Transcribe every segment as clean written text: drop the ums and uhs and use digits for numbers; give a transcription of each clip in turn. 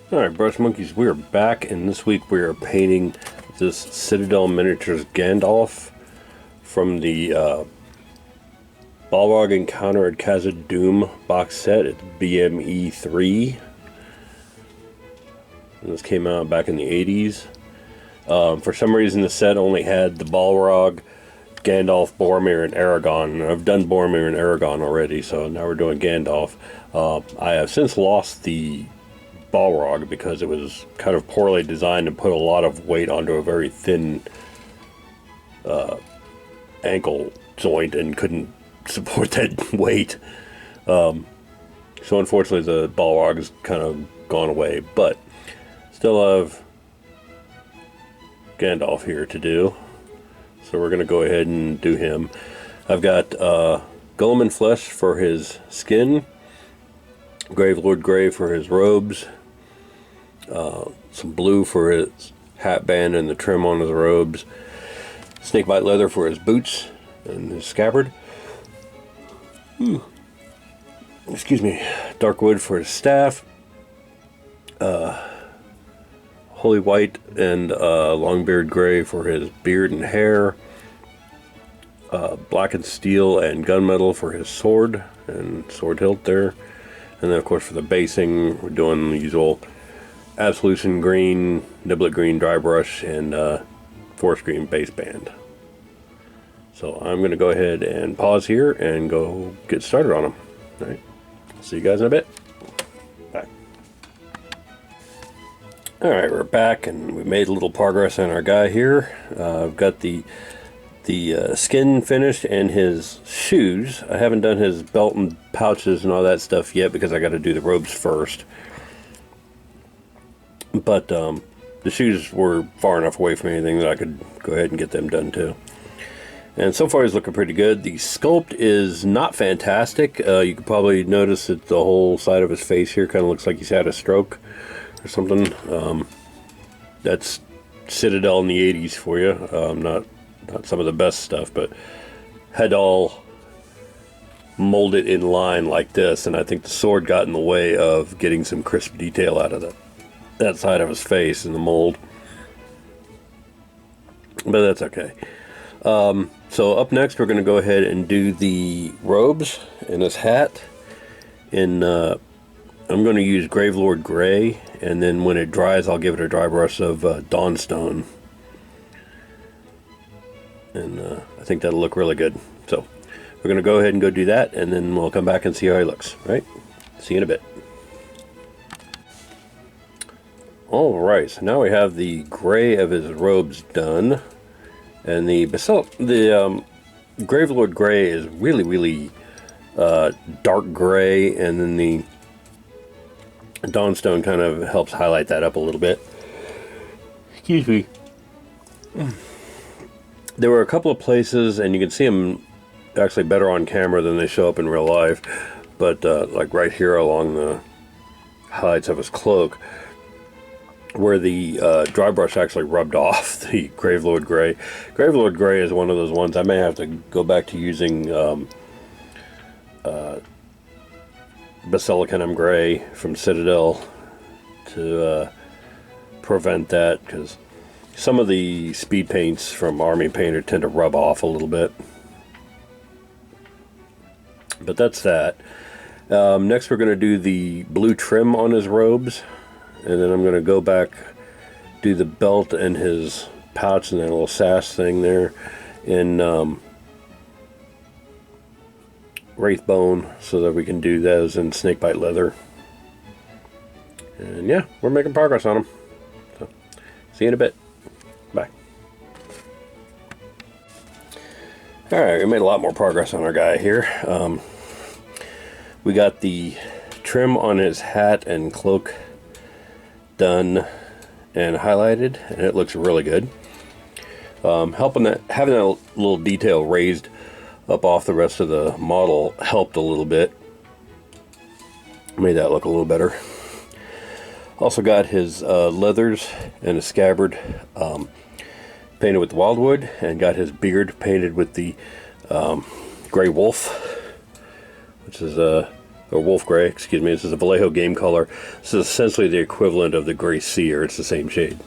Alright, Brush Monkeys, we are back, and this week we are painting this Citadel Miniatures Gandalf from the Balrog Encounter at Khazad-dûm box set. It's BME 3. And this came out back in the 80s. For some reason the set only had the Balrog, Gandalf, Boromir, and Aragorn. And I've done Boromir and Aragorn already, so now we're doing Gandalf. I have since lost the Balrog because it was kind of poorly designed and put a lot of weight onto a very thin ankle joint and couldn't support that weight. So unfortunately the Balrog has kind of gone away, but still have Gandalf here to do. So we're going to go ahead and do him. I've got Guilliman Flesh for his skin, Gravelord Grey for his robes, some blue for his hat band and the trim on his robes, Snakebite Leather for his boots and his scabbard, excuse me, Dark Wood for his staff, Holy White and Longbeard Grey for his beard and hair, Blackened Steel and Gunmetal for his sword and sword hilt there. And then, of course, for the basing, we're doing the usual Absolution Green, Niblet Green Dry Brush, and Forest Green Base Band. So I'm going to go ahead and pause here and go get started on them. All right, see you guys in a bit. Bye. All right, we're back, and we made a little progress on our guy here. I've got the skin finished and his shoes. I haven't done his belt and pouches and all that stuff yet because I got to do the robes first. But the shoes were far enough away from anything that I could go ahead and get them done too. And so far he's looking pretty good. The sculpt is not fantastic. You could probably notice that the whole side of his face here kind of looks like he's had a stroke or something. That's Citadel in the 80s for you. Not some of the best stuff, but had all molded in line like this, and I think the sword got in the way of getting some crisp detail out of that side of his face in the mold. But that's okay. So up next we're going to go ahead and do the robes and his hat. And I'm going to use Gravelord Grey, and then when it dries I'll give it a dry brush of Dawnstone. And I think that'll look really good. So we're going to go ahead and go do that, and then we'll come back and see how he looks. All right? See you in a bit. Alright, so now we have the gray of his robes done. And the Gravelord Grey is really, really dark gray, and then the Dawnstone kind of helps highlight that up a little bit. Excuse me. There were a couple of places, and you can see them actually better on camera than they show up in real life, but like right here along the highlights of his cloak, where the dry brush actually rubbed off the Gravelord Grey. Gravelord Grey is one of those ones I may have to go back to using Basilicanum Grey from Citadel to prevent that, because some of the speed paints from Army Painter tend to rub off a little bit. But that's that. Next we're going to do the blue trim on his robes. And then I'm going to go back, do the belt and his pouch and that little sash thing there in Wraithbone, so that we can do those in Snakebite Leather. And yeah, we're making progress on them. So, see you in a bit. Bye. Alright, we made a lot more progress on our guy here. We got the trim on his hat and cloak done and highlighted, and it looks really good. Having that little detail raised up off the rest of the model helped a little bit. Made that look a little better. Also got his leathers and his scabbard painted with wildwood, and got his beard painted with the gray wolf, which is or wolf gray, excuse me. This is a Vallejo game color. This is essentially the equivalent of the gray seer. It's the same shade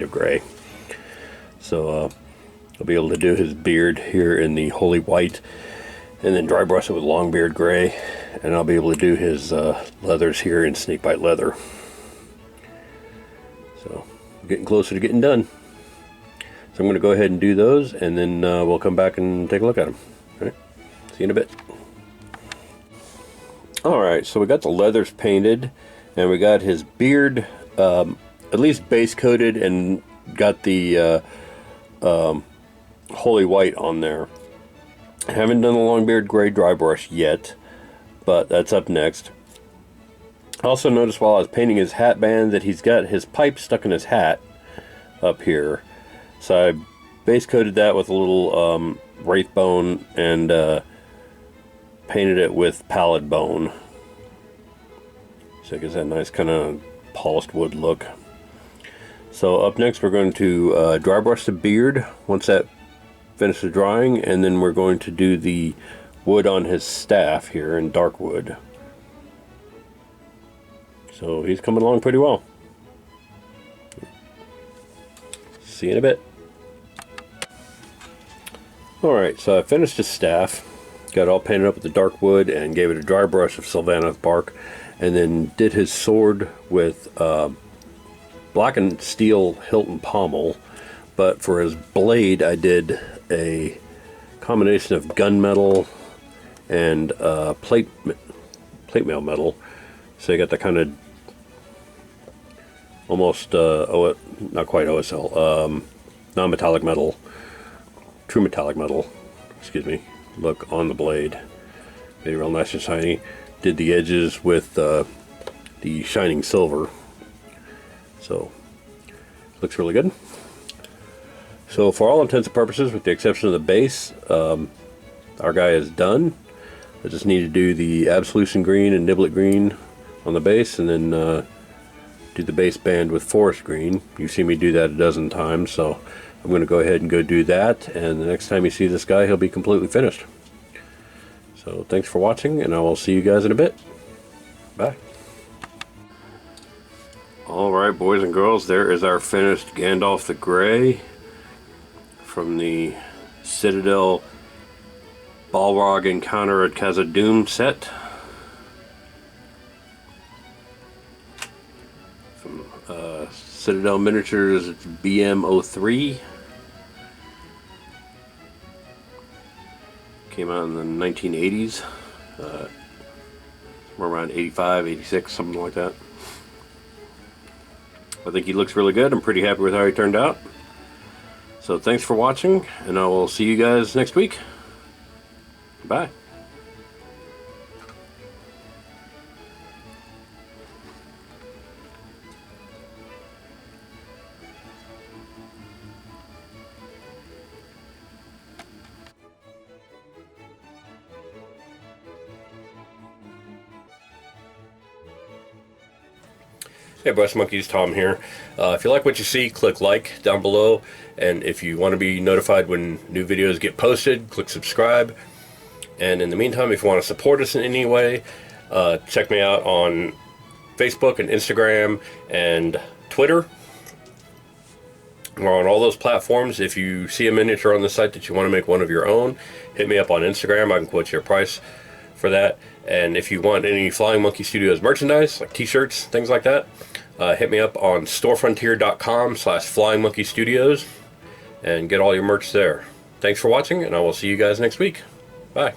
of gray. So I'll be able to do his beard here in the holy white, and then dry brush it with Longbeard gray, and I'll be able to do his leathers here in snakebite leather. So getting closer to getting done. So I'm going to go ahead and do those, and then we'll come back and take a look at them. All right, see you in a bit. Alright, so we got the leathers painted, and we got his beard at least base coated, and got the holy white on there. I haven't done the Longbeard gray dry brush yet, but that's up next. I also noticed while I was painting his hat band that he's got his pipe stuck in his hat up here. So I base coated that with a little wraith bone, and painted it with pallid bone, so it gives that nice kind of polished wood look. So up next we're going to dry brush the beard once that finishes drying, and then we're going to do the wood on his staff here in dark wood. So he's coming along pretty well. See you in a bit. Alright, so I finished his staff. Got it all painted up with the dark wood and gave it a dry brush of Sylvaneth bark, and then did his sword with blackened steel hilt and pommel, but for his blade I did a combination of gunmetal and plate mail metal, so you got that kind of almost not quite OSL, non-metallic metal, true metallic metal, excuse me, look on the blade. Made it real nice and shiny. Did the edges with the shining silver, so looks really good. So for all intents and purposes, with the exception of the base, our guy is done. I just need to do the Absolution green and Niblet green on the base, and then do the base band with Forest green. You've seen me do that a dozen times, so I'm going to go ahead and go do that, and the next time you see this guy, he'll be completely finished. So thanks for watching, and I will see you guys in a bit. Bye. Alright, boys and girls, there is our finished Gandalf the Grey from the Citadel Balrog Encounter at Khazad-dûm set. From Citadel Miniatures, it's BM03. Came out in the 1980s. Somewhere around 85, 86, something like that. I think he looks really good. I'm pretty happy with how he turned out. So thanks for watching, and I will see you guys next week. Bye. Hey Brush Monkeys, Tom here. If you like what you see, click like down below, and if you want to be notified when new videos get posted, click subscribe. And in the meantime, if you want to support us in any way, check me out on Facebook and Instagram and Twitter. We're on all those platforms. If you see a miniature on the site that you want to make one of your own, hit me up on Instagram. I can quote you a price for that. And if you want any Flying Monkey Studios merchandise, like t-shirts, things like that, hit me up on storefrontier.com/flyingmonkeystudios and get all your merch there. Thanks for watching, and I will see you guys next week. Bye.